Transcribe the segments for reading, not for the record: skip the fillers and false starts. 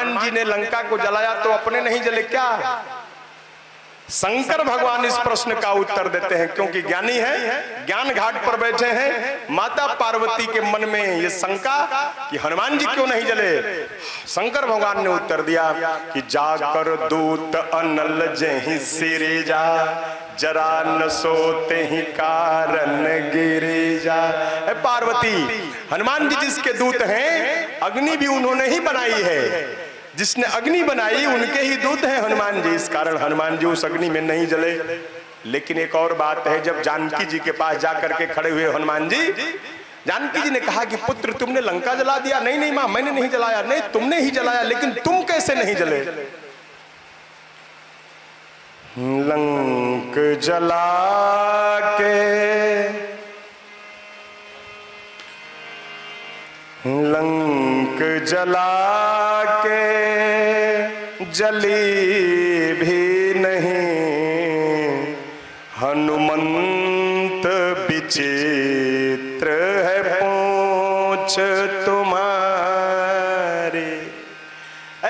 हनुमान जी ने लंका को जलाया तो अपने नहीं जले क्या? शंकर भगवान इस प्रश्न का उत्तर देते हैं, क्योंकि ज्ञानी है, ज्ञान घाट पर बैठे हैं। माता पार्वती के मन में ये शंका कि हनुमान जी क्यों नहीं जले। शंकर भगवान ने उत्तर दिया कि जाकर दूत अनल जहि सिरे जा, जरा न सोते ही कारण गिरे जा। पार्वती, हनुमान जी जिसके दूत हैं, अग्नि भी उन्होंने ही बनाई है। जिसने अग्नि बनाई उनके ही दूत हैं हनुमान जी, इस कारण हनुमान जी उस अग्नि में नहीं जले। लेकिन एक और बात है, जब जानकी जी के पास जाकर के खड़े हुए हनुमान जी, जानकी जी ने कहा कि पुत्र तुमने लंका जला दिया। नहीं नहीं मां, मैंने नहीं जलाया। नहीं, तुमने ही जलाया, लेकिन तुम कैसे नहीं जले? लंक जला के, लंक जला के जली भी नहीं, हनुमंत विचित्र है पूछ तुम्हारी।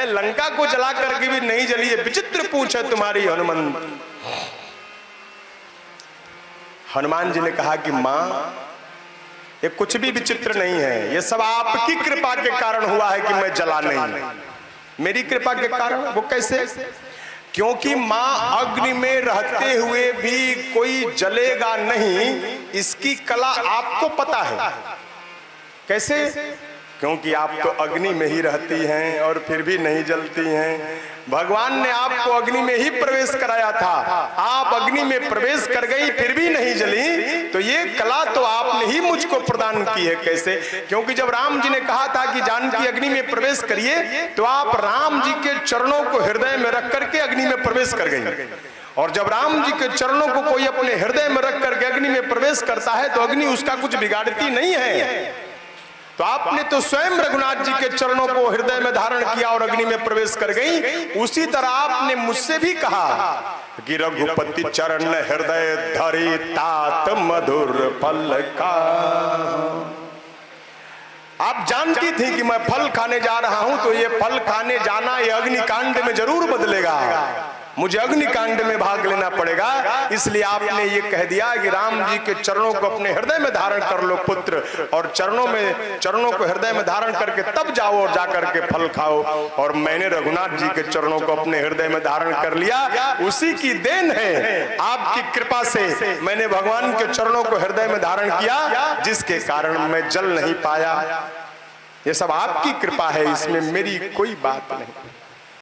लंका को जला करके भी नहीं जली है, विचित्र पूछ है तुम्हारी हनुमंत। हनुमान जी ने कहा कि मां, ये कुछ भी विचित्र नहीं है, ये सब आपकी कृपा के कारण हुआ है कि मैं जला नहीं। मेरी कृपा के कारण? वो कैसे? क्योंकि मां अग्नि में रहते हुए भी कोई जलेगा नहीं, इसकी कला आपको पता है। कैसे? क्योंकि आप तो अग्नि में ही रहती हैं और फिर भी नहीं जलती हैं। भगवान ने आपको अग्नि में ही प्रवेश कराया था, आप अग्नि में प्रवेश कर गई फिर भी नहीं जली, तो ये कला तो आपने ही मुझको प्रदान की है। कैसे? क्योंकि जब राम जी ने कहा था कि जानकी अग्नि में प्रवेश करिए, तो आप राम जी के चरणों को हृदय में रख करके अग्नि में प्रवेश कर गई। और जब राम जी के चरणों को कोई अपने हृदय में रख करके अग्नि में प्रवेश करता है तो अग्नि उसका कुछ बिगाड़ती नहीं है। तो आपने तो स्वयं रघुनाथ जी के चरणों को हृदय में धारण किया और अग्नि में प्रवेश कर गई। उसी तरह आपने मुझसे भी कहा कि रघुपति चरण हृदय धरि तात मधुर फल का। आप जानती थी कि मैं फल खाने जा रहा हूं, तो ये फल खाने जाना ये अग्निकांड में जरूर बदलेगा, मुझे अग्निकांड में भाग लेना पड़ेगा। इसलिए आपने ये कह दिया कि राम जी के चरणों को अपने हृदय में धारण कर लो पुत्र, और चरणों को हृदय में धारण करके तब जाओ और जाकर के फल खाओ। और मैंने रघुनाथ जी के चरणों को अपने हृदय में धारण कर लिया, उसी की देन है। आपकी कृपा से मैंने भगवान के चरणों को हृदय में धारण किया, जिसके कारण मैं जल नहीं पाया। ये सब आपकी कृपा है, इसमें मेरी कोई बात नहीं।